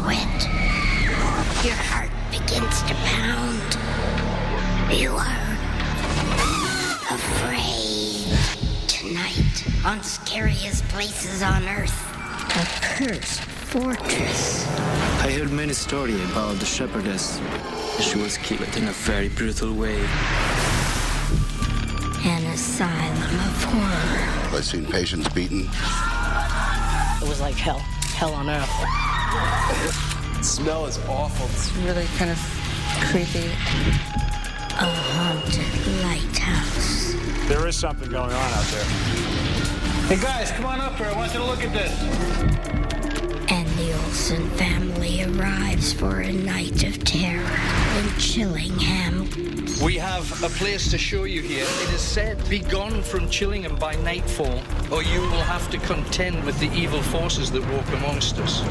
sweat. Your heart begins to pound. You are afraid. Tonight, on Scariest Places on Earth, a cursed fortress. I heard many stories about the shepherdess. She was killed in a very brutal way. An asylum of horror. I've seen patients beaten. It was like hell. Hell on earth. The smell is awful. It's really kind of creepy. A haunted lighthouse. There is something going on out there. Hey guys, come on up here. I want you to look at this. And the Olsen family arrives for a night of terror in Chillingham. We have a place to show you here. It is said, be gone from Chillingham by nightfall, or you will have to contend with the evil forces that walk amongst us.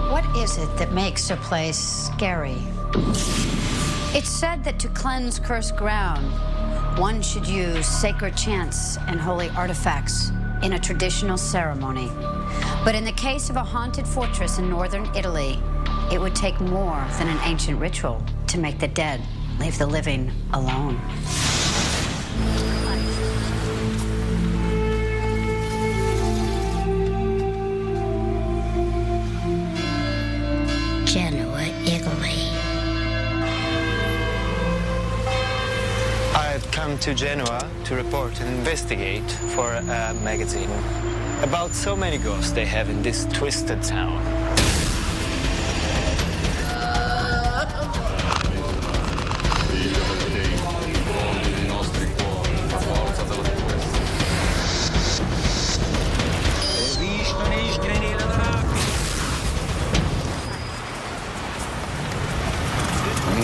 What is it that makes a place scary? It's said that to cleanse cursed ground, one should use sacred chants and holy artifacts in a traditional ceremony. But in the case of a haunted fortress in northern Italy, it would take more than an ancient ritual to make the dead leave the living alone. Genoa, Italy. I've come to Genoa to report and investigate for a magazine about so many ghosts they have in this twisted town.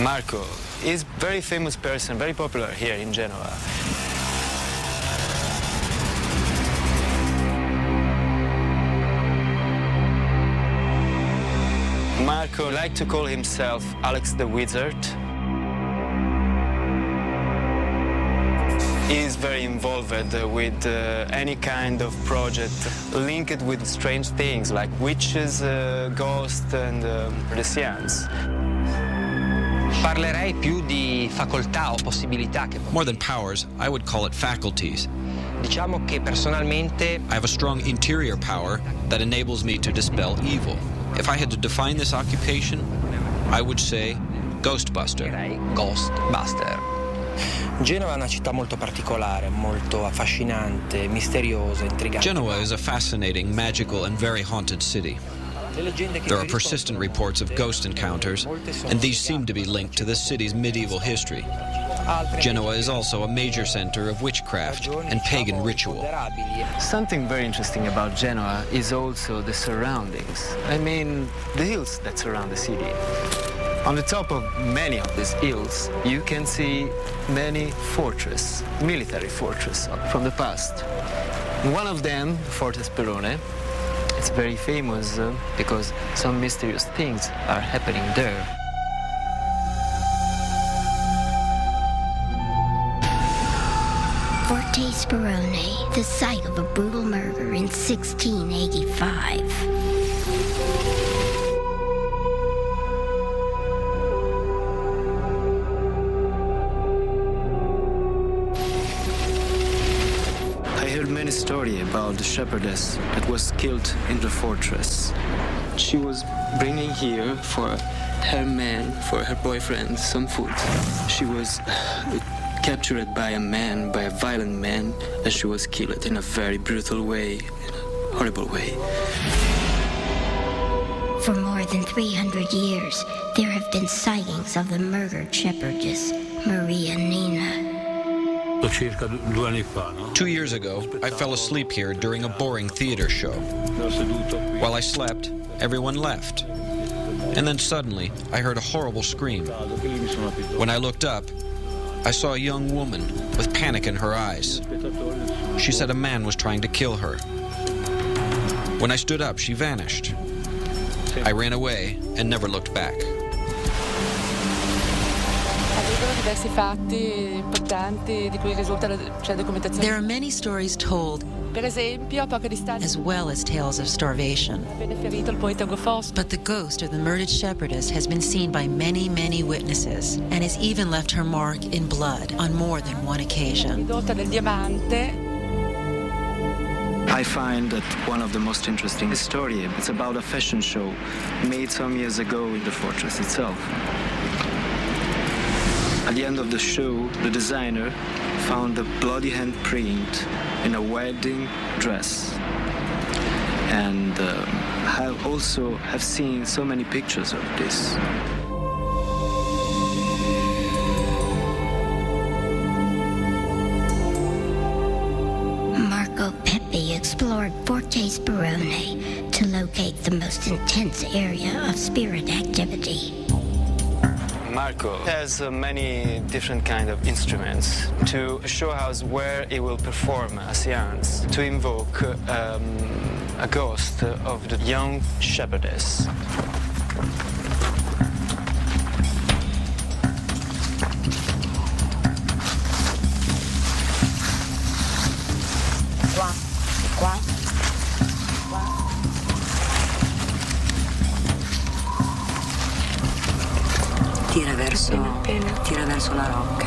Marco is a very famous person, very popular here in Genoa. Marco liked to call himself Alex the Wizard. He is very involved with any kind of project linked with strange things like witches, ghosts and the science. Parlerei più di facoltà o possibilità che... More than powers, I would call it faculties. Diciamo che personalmente I have a strong interior power that enables me to dispel evil. If I had to define this occupation, I would say Ghostbuster. Ghostbuster. Genova è una città molto particolare, molto affascinante, misteriosa, intrigante. Genoa is a fascinating, magical, and very haunted city. There are persistent reports of ghost encounters, and these seem to be linked to the city's medieval history. Genoa is also a major center of witchcraft and pagan ritual. Something very interesting about Genoa is also the surroundings. I mean, the hills that surround the city. On the top of many of these hills, you can see many fortresses, military fortresses from the past. One of them, Fortress Perone, it's very famous because some mysterious things are happening there. Forte Perone, the site of a brutal murder in 1685. Many stories about the shepherdess that was killed in the fortress. She was bringing here for her man, for her boyfriend, some food. She was captured by a man, by a violent man, and she was killed in a very brutal way, in a horrible way. For more than 300 years, there have been sightings of the murdered shepherdess, Maria Nina. 2 years ago, I fell asleep here during a boring theater show. While I slept, everyone left. And then suddenly, I heard a horrible scream. When I looked up, I saw a young woman with panic in her eyes. She said a man was trying to kill her. When I stood up, she vanished. I ran away and never looked back. There are many stories told, as well as tales of starvation. But the ghost of the murdered shepherdess has been seen by many, many witnesses, and has even left her mark in blood on more than one occasion. I find that one of the most interesting story. It's about a fashion show made some years ago in the fortress itself. At the end of the show, the designer found a bloody handprint in a wedding dress. And I also have seen so many pictures of this. Explored Forte Sperone to locate the most intense area of spirit activity. Marco has many different kind of instruments to show us where he will perform a seance to invoke a ghost of the young shepherdess. Tira verso la rocca.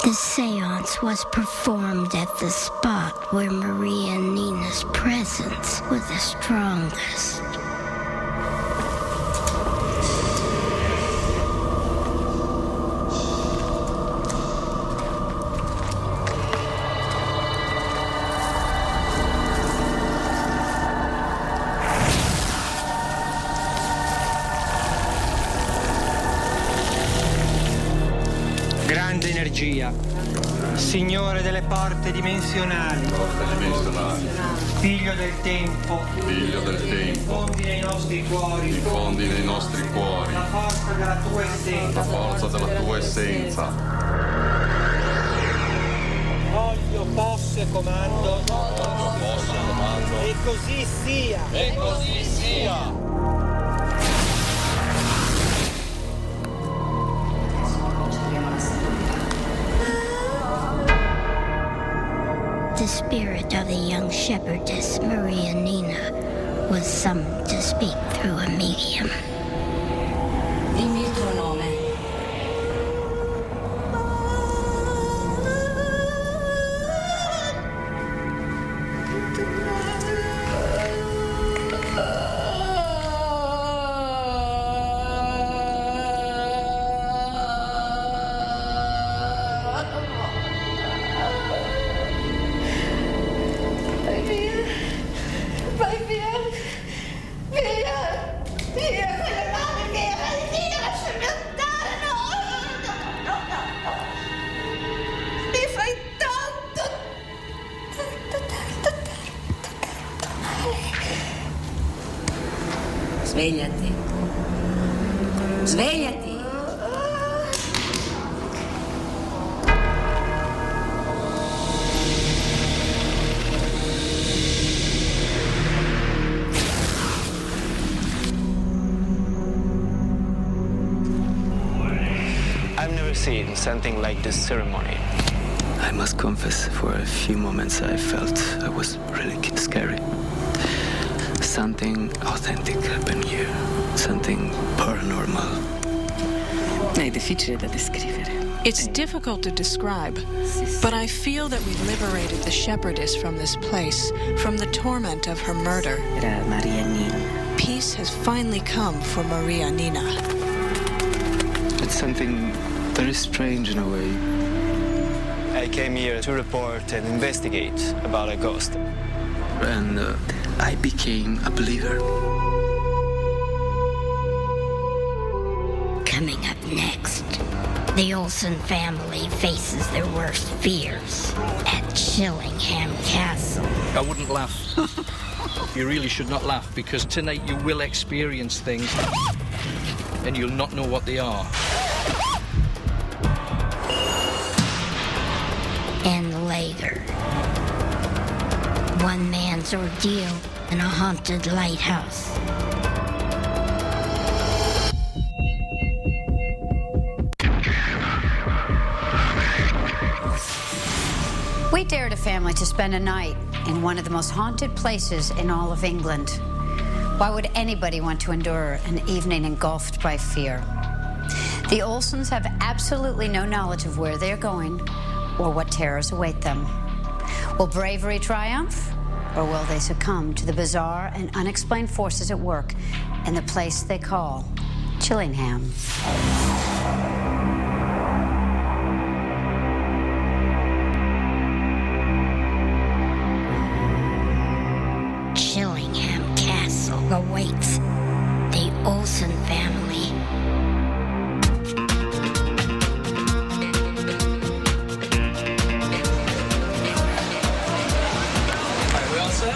The seance was performed at the spot where Maria Nina's presence was the strongest. Grande energia, Signore delle porte dimensionali, Figlio del tempo, diffondi nei nostri cuori, la forza della tua essenza, Voglio, posso e comando, e così sia. The spirit of the young shepherdess, Maria Nina, was summoned to speak through a medium. Dimmi il tuo nome. Svegliati. Svegliati. I've never seen something like this ceremony. I must confess, for a few moments I felt I was really scary. Something authentic happened here. Something paranormal. È difficile da descrivere. It's difficult to describe, but I feel that we liberated the shepherdess from this place, from the torment of her murder. Era Maria Nina. Peace has finally come for Maria Nina. It's something very strange in a way. I came here to report and investigate about a ghost. And I became a believer. Coming up next, the Olsen family faces their worst fears at Chillingham Castle. I wouldn't laugh. You really should not laugh, because tonight you will experience things and you'll not know what they are. And later, one man's ordeal in a haunted lighthouse. We dared a family to spend a night in one of the most haunted places in all of England. Why would anybody want to endure an evening engulfed by fear? The Olsons have absolutely no knowledge of where they're going or what terrors await them. Will bravery triumph, or will they succumb to the bizarre and unexplained forces at work in the place they call Chillingham? Chillingham Castle awaits the Olsen family. Are we all set?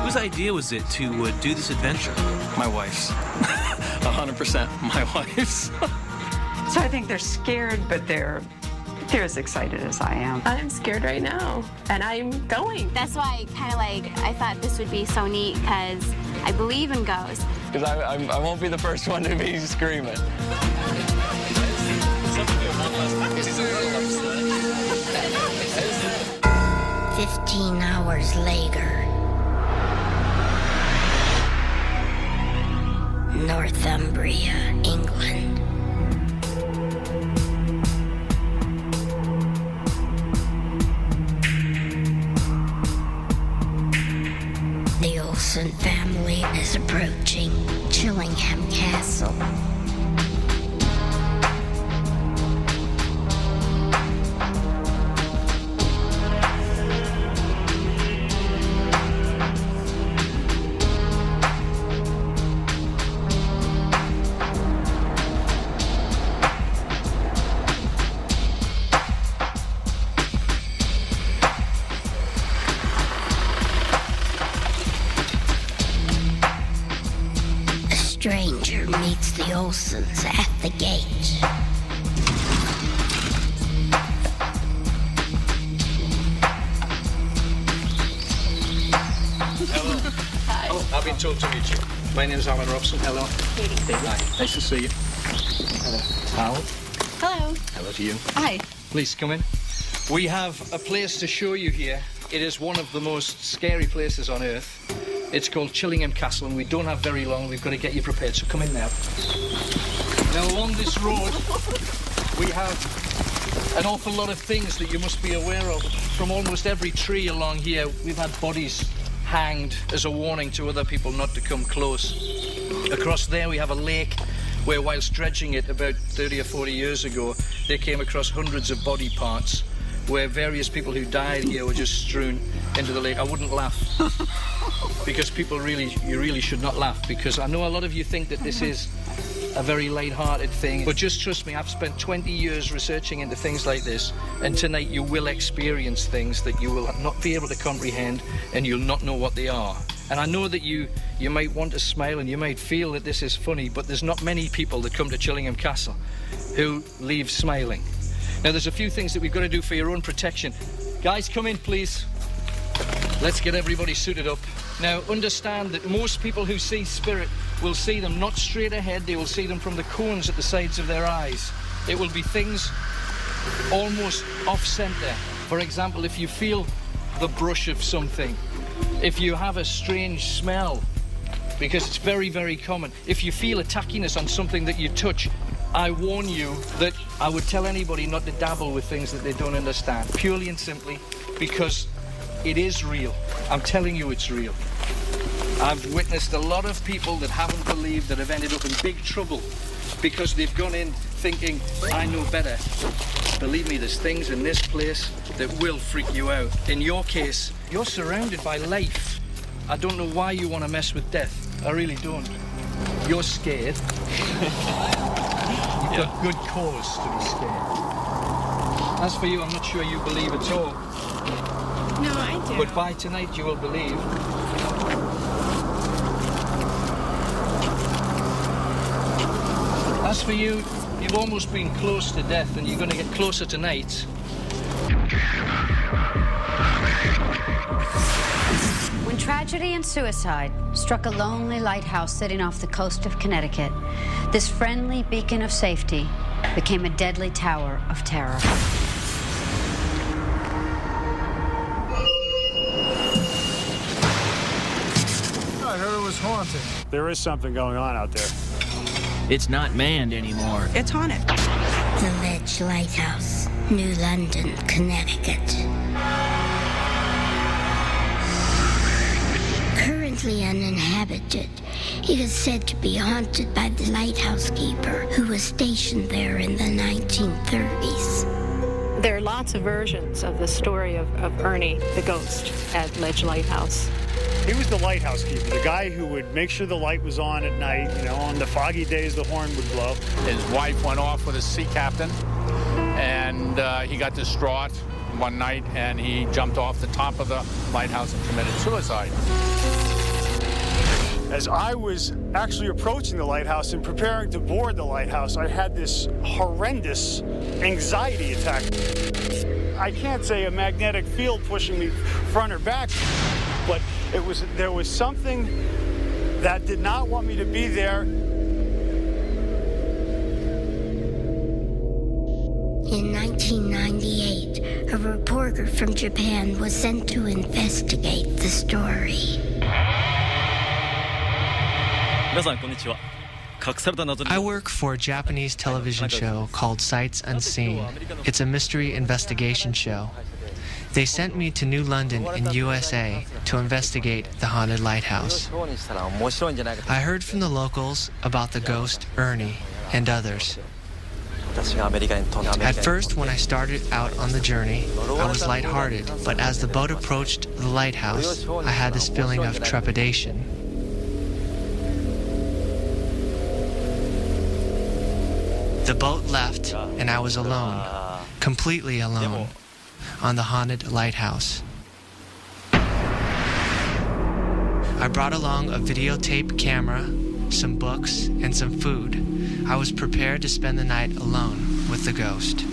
Whose idea was it to do this adventure? My wife's. 100% my wife's. So I think they're scared, but they're as excited as I am. I'm scared right now, and I'm going. That's why I thought this would be so neat, because I believe in ghosts. Because I won't be the first one to be screaming. 15 hours later, Northumbria, England. The Olsen family is approaching Chillingham Castle. Stranger meets the Olsons at the gate. Hello. Hi. Oh, I've been told to meet you. My name is Alan Robson. Hello. Katie. Hi. Nice to see you. Hello. Howard. Hello. Hello to you. Hi. Please come in. We have a place to show you here. It is one of the most scary places on earth. It's called Chillingham Castle, and we don't have very long. We've got to get you prepared, so come in now. Now, along this road, we have an awful lot of things that you must be aware of. From almost every tree along here, we've had bodies hanged as a warning to other people not to come close. Across there, we have a lake where, whilst dredging it about 30 or 40 years ago, they came across hundreds of body parts where various people who died here were just strewn into the lake. I wouldn't laugh. Because you really should not laugh, because I know a lot of you think that this is a very light-hearted thing, but just trust me, I've spent 20 years researching into things like this, and tonight you will experience things that you will not be able to comprehend, and you'll not know what they are. And I know that you might want to smile and you might feel that this is funny, but there's not many people that come to Chillingham Castle who leave smiling. Now, there's a few things that we've got to do for your own protection. Guys, come in, please. Let's get everybody suited up. Now, understand that most people who see spirit will see them not straight ahead, they will see them from the cones at the sides of their eyes. It will be things almost off-center. For example, if you feel the brush of something, if you have a strange smell, because it's very, very common. If you feel a tackiness on something that you touch, I warn you that I would tell anybody not to dabble with things that they don't understand, purely and simply because it is real. I'm telling you it's real. I've witnessed a lot of people that haven't believed that have ended up in big trouble because they've gone in thinking, I know better. Believe me, there's things in this place that will freak you out. In your case, you're surrounded by life. I don't know why you want to mess with death. I really don't. You're scared. You've got good cause to be scared. As for you, I'm not sure you believe at all. No, I do. But by tonight you will believe. As for you, you've almost been close to death and you're going to get closer tonight. When tragedy and suicide struck a lonely lighthouse sitting off the coast of Connecticut, this friendly beacon of safety became a deadly tower of terror. I heard it was haunted. There is something going on out there. It's not manned anymore. It's haunted. The Ledge Lighthouse, New London, Connecticut. Currently uninhabited, it is said to be haunted by the lighthouse keeper who was stationed there in the 1930s. There are lots of versions of the story of Ernie, the ghost, at Ledge Lighthouse. He was the lighthouse keeper, the guy who would make sure the light was on at night. You know, on the foggy days, the horn would blow. His wife went off with a sea captain, and he got distraught one night, and he jumped off the top of the lighthouse and committed suicide. As I was actually approaching the lighthouse and preparing to board the lighthouse, I had this horrendous anxiety attack. I can't say a magnetic field pushing me front or back, but there was something that did not want me to be there. In 1998, a reporter from Japan was sent to investigate the story. I work for a Japanese television show called Sights Unseen. It's a mystery investigation show. They sent me to New London in USA to investigate the haunted lighthouse. I heard from the locals about the ghost Ernie and others. At first, when I started out on the journey, I was lighthearted, but as the boat approached the lighthouse, I had this feeling of trepidation. The boat left, and I was alone, completely alone, on the haunted lighthouse. I brought along a videotape camera, some books, and some food. I was prepared to spend the night alone with the ghost.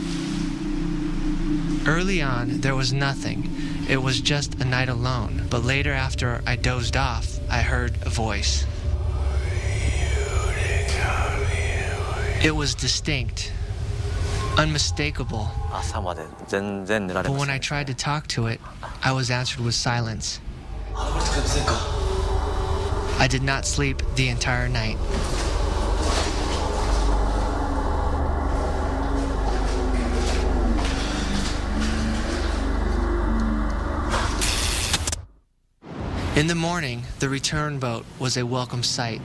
Early on, there was nothing. It was just a night alone. But later, after I dozed off, I heard a voice. It was distinct, unmistakable. But when I tried to talk to it, I was answered with silence. I did not sleep the entire night. In the morning, the return boat was a welcome sight.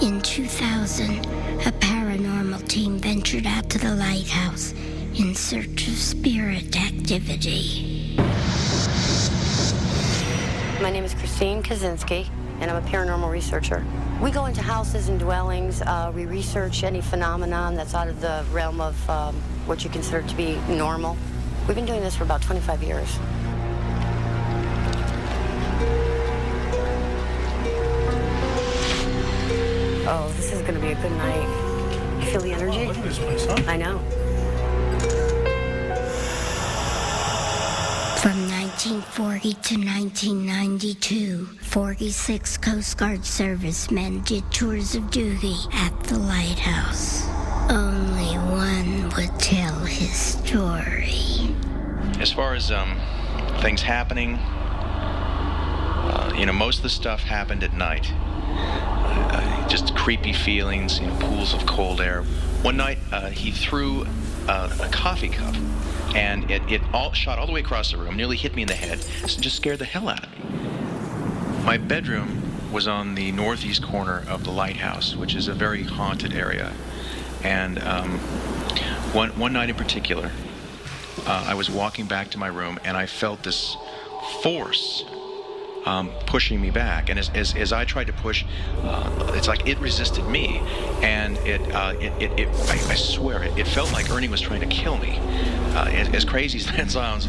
In 2000, a paranormal team ventured out to the lighthouse in search of spirit activity. My name is Christine Kaczynski, and I'm a paranormal researcher. We go into houses and dwellings. We research any phenomenon that's out of the realm of what you consider to be normal. We've been doing this for about 25 years. Oh, this is going to be a good night. You feel the energy? Oh, look at this place, huh? I know. From 1940 to 1992, 46 Coast Guard servicemen did tours of duty at the lighthouse. Only one would tell his story. As far as things happening, most of the stuff happened at night. Just creepy feelings, pools of cold air. One night, he threw a coffee cup, and it all shot all the way across the room, nearly hit me in the head, just scared the hell out of me. My bedroom was on the northeast corner of the lighthouse, which is a very haunted area. And one night in particular, I was walking back to my room, and I felt this force pushing me back, and as I tried to push, it's like it resisted me, and I swear it felt like Ernie was trying to kill me. As crazy as that sounds,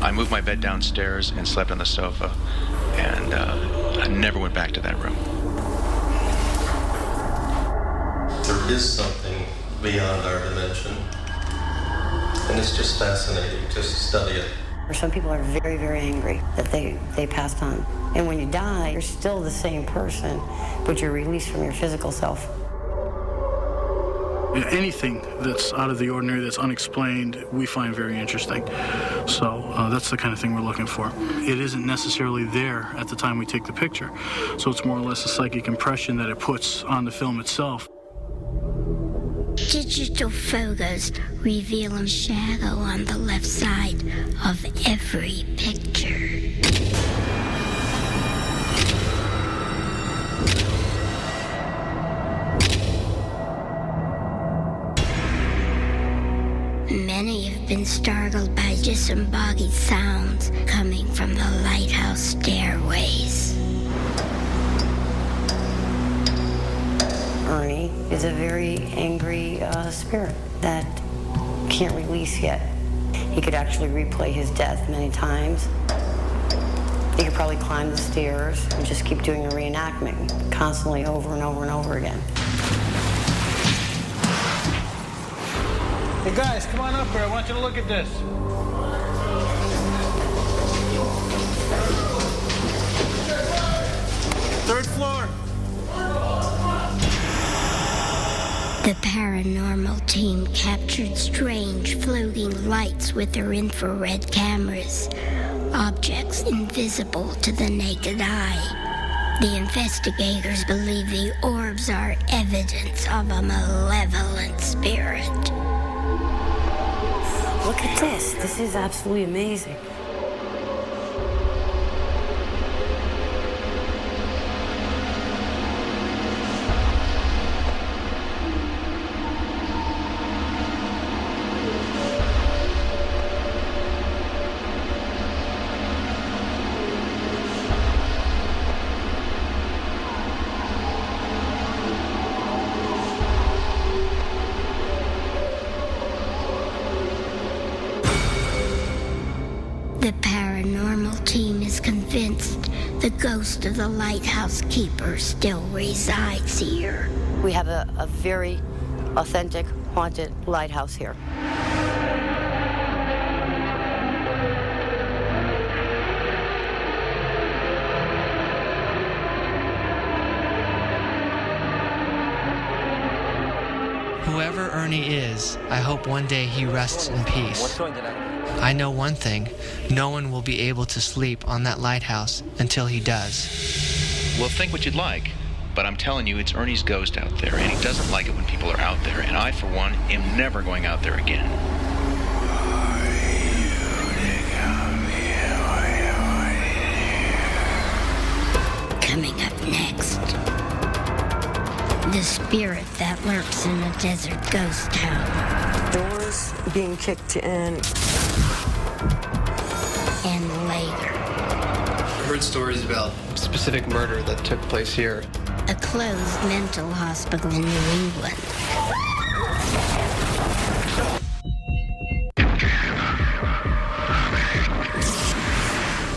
I moved my bed downstairs and slept on the sofa, and I never went back to that room. There is something beyond our dimension, and it's just fascinating just to study it. Some people are very, very angry that they passed on. And when you die, you're still the same person, but you're released from your physical self. Anything that's out of the ordinary, that's unexplained, we find very interesting. So that's the kind of thing we're looking for. It isn't necessarily there at the time we take the picture, so it's more or less a psychic impression that it puts on the film itself. Digital photos reveal a shadow on the left side of every picture. Many have been startled by disembodied sounds coming from the lighthouse stairways. Ernie is a very angry spirit that can't release yet. He could actually replay his death many times. He could probably climb the stairs and just keep doing a reenactment constantly over and over and over again. Hey guys, come on up here. I want you to look at this. Third floor. The paranormal team captured strange floating lights with their infrared cameras, objects invisible to the naked eye. The investigators believe the orbs are evidence of a malevolent spirit. Look at this. This is absolutely amazing. The paranormal team is convinced the ghost of the lighthouse keeper still resides here. We have a very authentic, haunted lighthouse here. Whoever Ernie is, I hope one day he rests in peace. I know one thing, no one will be able to sleep on that lighthouse until he does. Well, think what you'd like, but I'm telling you, it's Ernie's ghost out there, and he doesn't like it when people are out there, and I, for one, am never going out there again. Coming up next, the spirit that lurks in a desert ghost town. Doors being kicked in. And later, I heard stories about specific murder that took place here. a closed mental hospital in New England.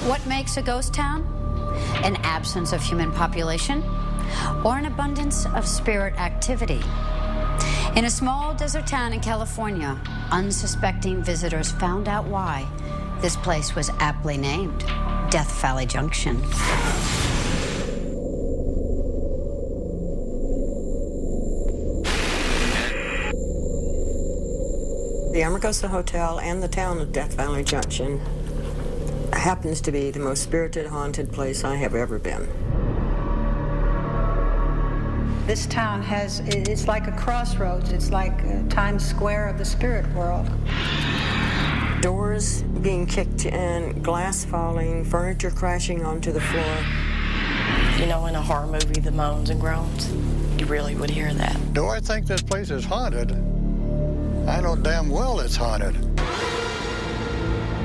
What makes a ghost town? An absence of human population or an abundance of spirit activity? In a small desert town in California, unsuspecting visitors found out why this place was aptly named Death Valley Junction. The Amargosa Hotel and the town of Death Valley Junction happens to be the most spirited, haunted place I have ever been. This town it's like a crossroads. It's like Times Square of the spirit world. Doors being kicked in, glass falling, furniture crashing onto the floor. You know, in a horror movie, the moans and groans, you really would hear that. Do I think this place is haunted? I know damn well it's haunted.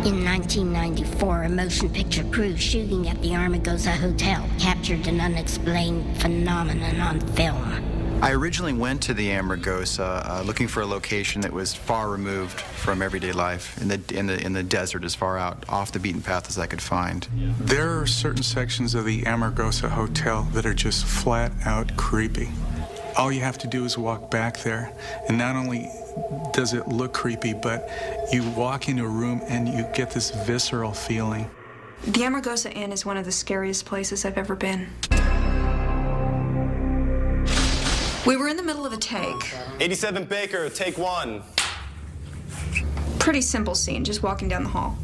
In 1994, a motion picture crew shooting at the Armagosa Hotel captured an unexplained phenomenon on film. I originally went to the Amargosa looking for a location that was far removed from everyday life, in the desert, as far out off the beaten path as I could find. There are certain sections of the Amargosa Hotel that are just flat out creepy. All you have to do is walk back there, and not only does it look creepy, but you walk into a room and you get this visceral feeling. The Amargosa Inn is one of the scariest places I've ever been. We were in the middle of a take. 87 Baker, take one. Pretty simple scene, just walking down the hall.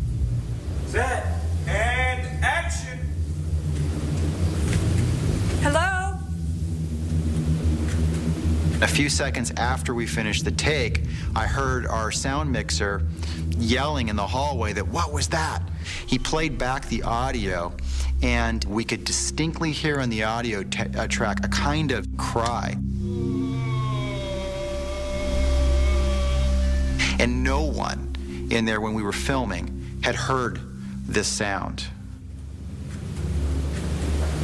Set and action. Hello? A few seconds after we finished the take, I heard our sound mixer yelling in the hallway that, "What was that?" He played back the audio, and we could distinctly hear on the audio track a kind of cry. And no one in there when we were filming had heard this sound.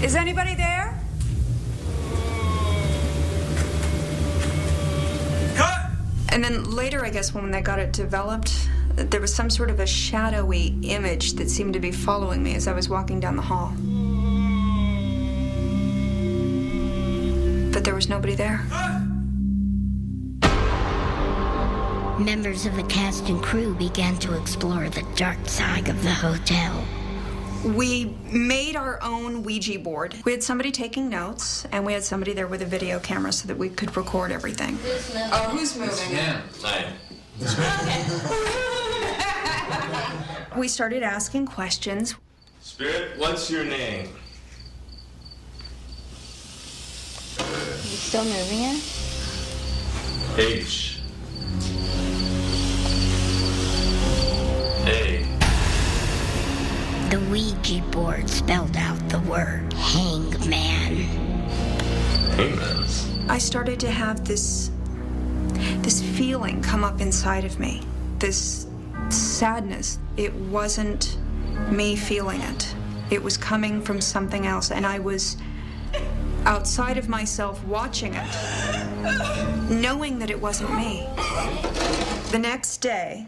Is anybody there? Cut! And then later, I guess, when they got it developed, there was some sort of a shadowy image that seemed to be following me as I was walking down the hall. But there was nobody there. Members of the cast and crew began to explore the dark side of the hotel. We made our own Ouija board. We had somebody taking notes, and we had somebody there with a video camera so that we could record everything. Oh, who's moving? Yeah. We started asking questions. Spirit, what's your name? You still moving it? H. A. The Ouija board spelled out the word hangman. Hangman's? I started to have this feeling come up inside of me, this sadness. It wasn't me feeling it. It was coming from something else, and I was outside of myself watching it, knowing that it wasn't me. The next day,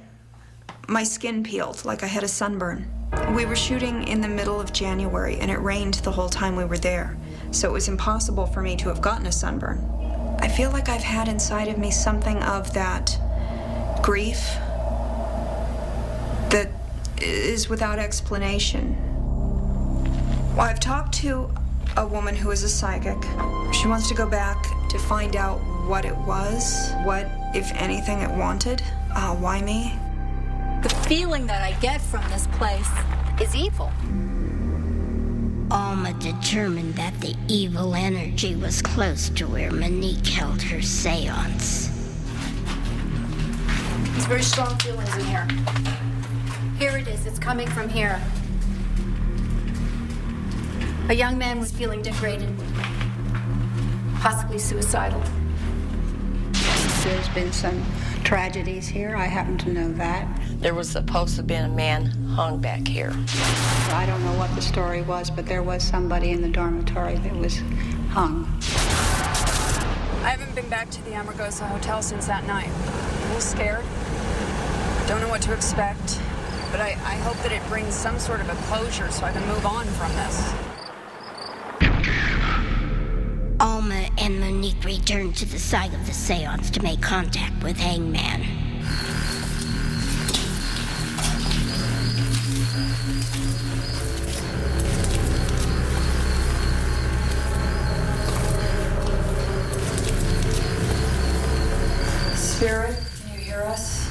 my skin peeled like I had a sunburn. We were shooting in the middle of January, and it rained the whole time we were there, so it was impossible for me to have gotten a sunburn. I feel like I've had inside of me something of that grief that is without explanation. Well, I've talked to a woman who is a psychic. She wants to go back to find out what it was, what, if anything, it wanted. Why me? The feeling that I get from this place is evil. Alma determined that the evil energy was close to where Monique held her seance. It's very strong feelings in here. Here it is. It's coming from here. A young man was feeling degraded, possibly suicidal. There's been some tragedies here. I happen to know that. There was supposed to have been a man hung back here. I don't know what the story was, but there was somebody in the dormitory that was hung. I haven't been back to the Amargosa Hotel since that night. I'm a little scared. Don't know what to expect, but I hope that it brings some sort of a closure so I can move on from this. Alma and Monique returned to the site of the seance to make contact with Hangman. Spirit, can you hear us?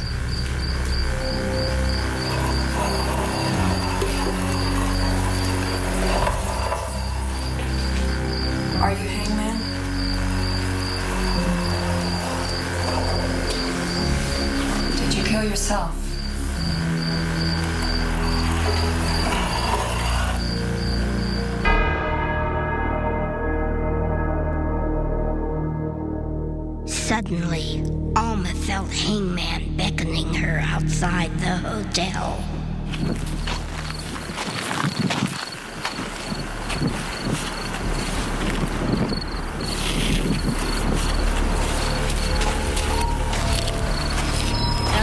Are you Hangman? Did you kill yourself? Suddenly, Alma felt Hangman beckoning her outside the hotel. I'm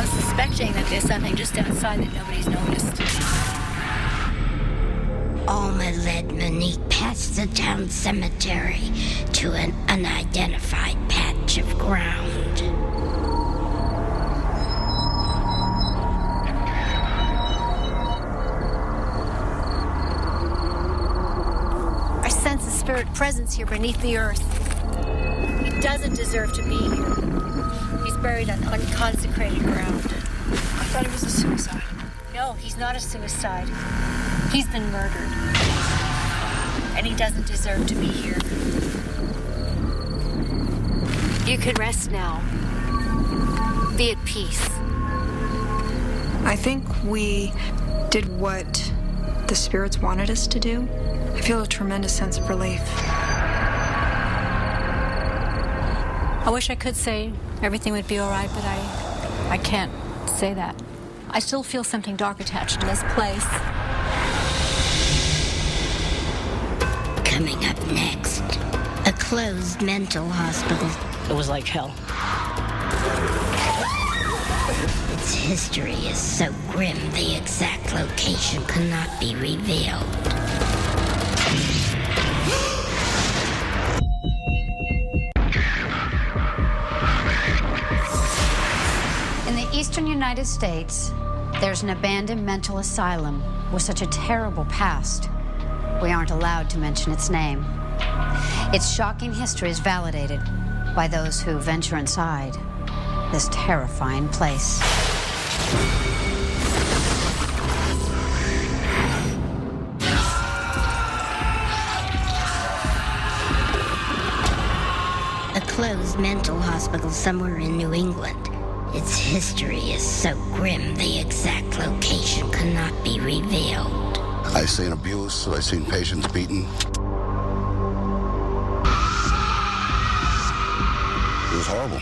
suspecting that there's something just outside that nobody's noticed. Alma led Monique past the town cemetery to an unidentified patch of ground. I sense a spirit presence here beneath the earth. He doesn't deserve to be here. He's buried on unconsecrated ground. I thought it was a suicide. No, he's not a suicide. He's been murdered. And he doesn't deserve to be here. You can rest now. Be at peace. I think we did what the spirits wanted us to do. I feel a tremendous sense of relief. I wish I could say everything would be all right, but I can't say that. I still feel something dark attached to this place. Coming up next, a closed mental hospital. It was like hell. Its history is so grim, the exact location cannot be revealed. In the eastern United States, there's an abandoned mental asylum with such a terrible past. We aren't allowed to mention its name. Its shocking history is validated by those who venture inside this terrifying place. A closed mental hospital somewhere in New England. Its history is so grim, the exact location cannot be revealed. I've seen abuse, I've seen patients beaten. It was horrible.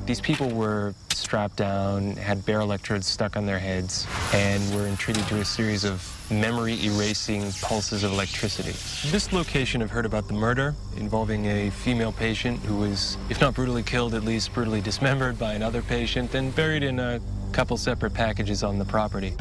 These people were strapped down, had bare electrodes stuck on their heads, and were entreated to a series of memory-erasing pulses of electricity. This location, I've heard about the murder involving a female patient who was, if not brutally killed, at least brutally dismembered by another patient, then buried in a couple separate packages on the property.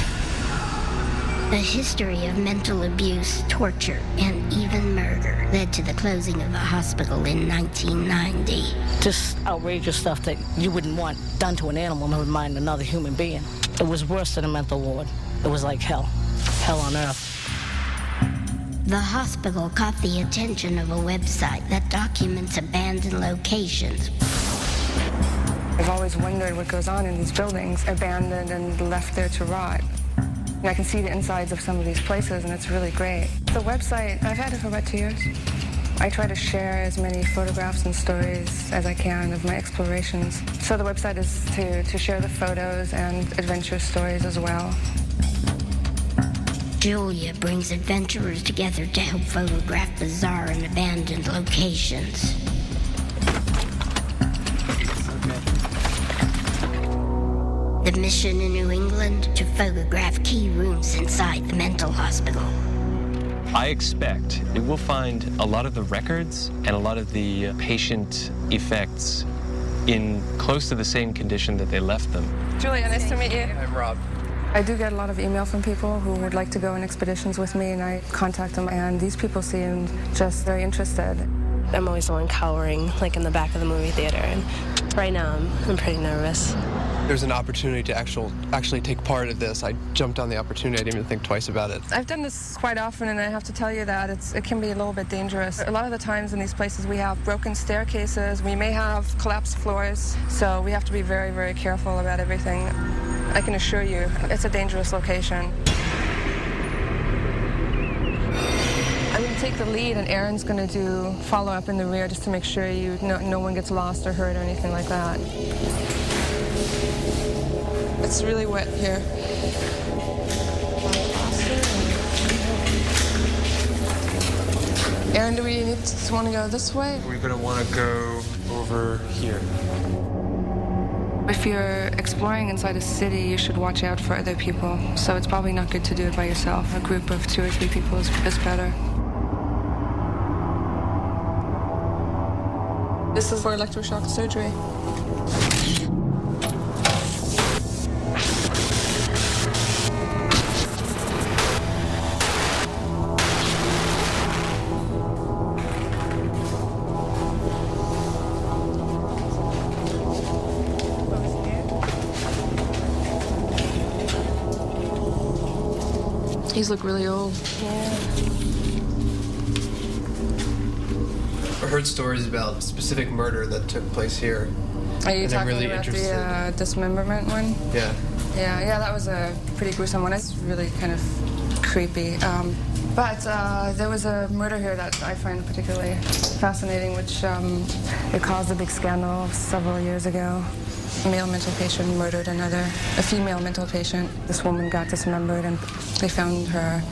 A history of mental abuse, torture, and even murder led to the closing of the hospital in 1990. Just outrageous stuff that you wouldn't want done to an animal, never mind another human being. It was worse than a mental ward. It was like hell. Hell on earth. The hospital caught the attention of a website that documents abandoned locations. I've always wondered what goes on in these buildings, abandoned and left there to rot. And I can see the insides of some of these places, and it's really great. The website, I've had it for about 2 years. I try to share as many photographs and stories as I can of my explorations. So the website is to share the photos and adventure stories as well. Julia brings adventurers together to help photograph bizarre and abandoned locations. The mission in New England to photograph key rooms inside the mental hospital. I expect it will find a lot of the records and a lot of the patient effects in close to the same condition that they left them. Julia, nice to meet you. I'm Rob. I do get a lot of email from people who would like to go on expeditions with me, and I contact them, and these people seem just very interested. I'm always the one cowering, like in the back of the movie theater, and right now I'm pretty nervous. There's an opportunity to actually take part of this. I jumped on the opportunity. I didn't even think twice about it. I've done this quite often, and I have to tell you that it can be a little bit dangerous. A lot of the times in these places we have broken staircases, we may have collapsed floors, so we have to be very, very careful about everything. I can assure you, it's a dangerous location. I'm going to take the lead, and Aaron's going to do follow-up in the rear just to make sure no one gets lost or hurt or anything like that. It's really wet here. Aaron, do we want to go this way? We're going to want to go over here. If you're exploring inside a city, you should watch out for other people. So it's probably not good to do it by yourself. A group of 2 or 3 people is better. This is for electroshock surgery. These look really old. Yeah. I heard stories about specific murder that took place here. Are you and talking I'm really about interested. the dismemberment one? Yeah. Yeah, that was a pretty gruesome one. It's really kind of creepy. But there was a murder here that I find particularly fascinating, which it caused a big scandal several years ago. A male mental patient murdered a female mental patient. This woman got dismembered, and they found her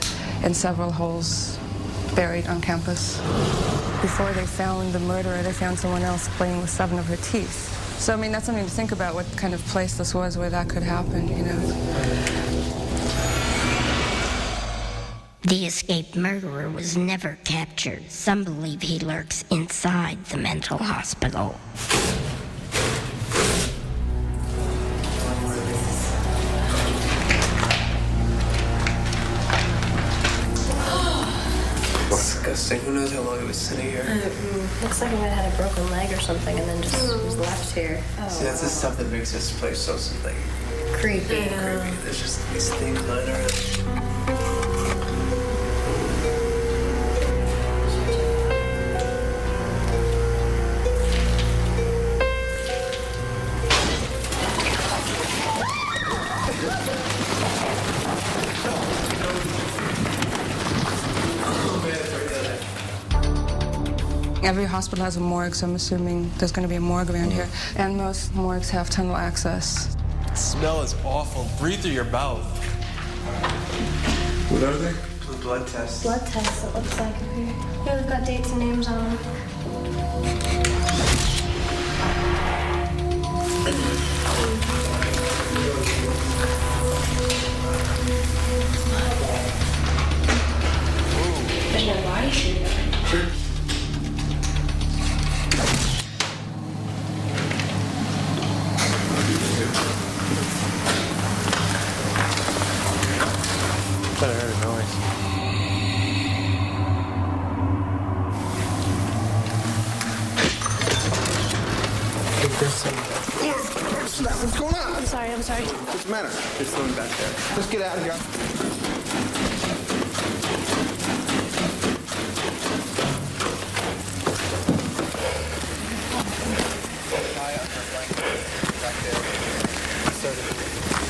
in several holes buried on campus. Before they found the murderer, they found someone else playing with 7 of her teeth. So, I mean, that's something to think about, what kind of place this was where that could happen, you know. The escaped murderer was never captured. Some believe he lurks inside the mental hospital. Disgusting. Who knows how long it was sitting here? Looks like it might have had a broken leg or something and then just was left here. See, that's the stuff that makes this place so like Creepy. creepy. There's just these things lying around. Every hospital has a morgue, so I'm assuming there's going to be a morgue around here. And most morgues have tunnel access. The smell is awful. Breathe through your mouth. What are they? Blood tests. Blood tests, it looks like. Yeah, they've got dates and names on them. There's no body sheet. I thought I heard a noise. What's going on? I'm sorry. What's the matter? There's someone back there. Let's get out of here.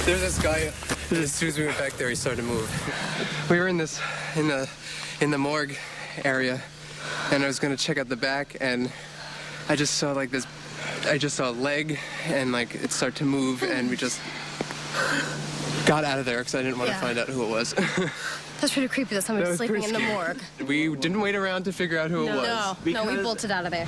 There's this guy. As soon as we went back there, he started to move. We were in the morgue area, and I was gonna check out the back, and I just saw like this. I just saw a leg, and like it started to move, and we just got out of there because I didn't want to find out who it was. That's pretty creepy that somebody's That was sleeping in pretty the scary. morgue. We didn't wait around to figure out who it was. No, we bolted out of there.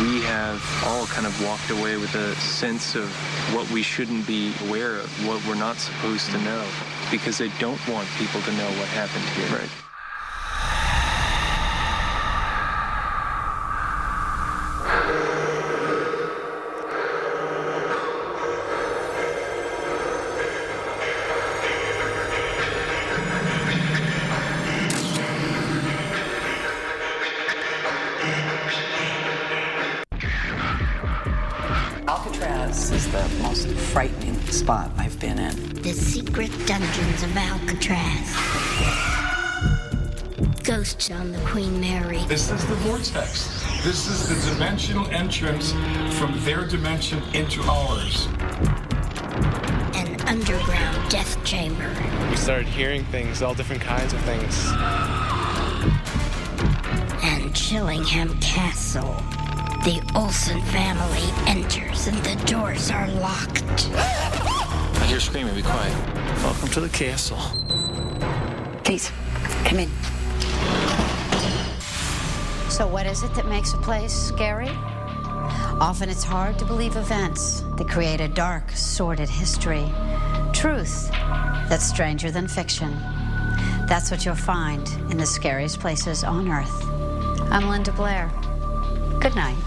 We have all kind of walked away with a sense of what we shouldn't be aware of, what we're not supposed to know, because they don't want people to know what happened here. Right. Alcatraz is the most frightening spot I've been in. The secret dungeons of Alcatraz. Ghosts on the Queen Mary. This is the vortex. This is the dimensional entrance from their dimension into ours. An underground death chamber. We started hearing things, all different kinds of things. And Chillingham Castle. The Olsen family enters and the doors are locked. I hear screaming, be quiet. Welcome to the castle. Please, come in. So what is it that makes a place scary? Often it's hard to believe events that create a dark, sordid history. Truth that's stranger than fiction. That's what you'll find in the scariest places on Earth. I'm Linda Blair. Good night.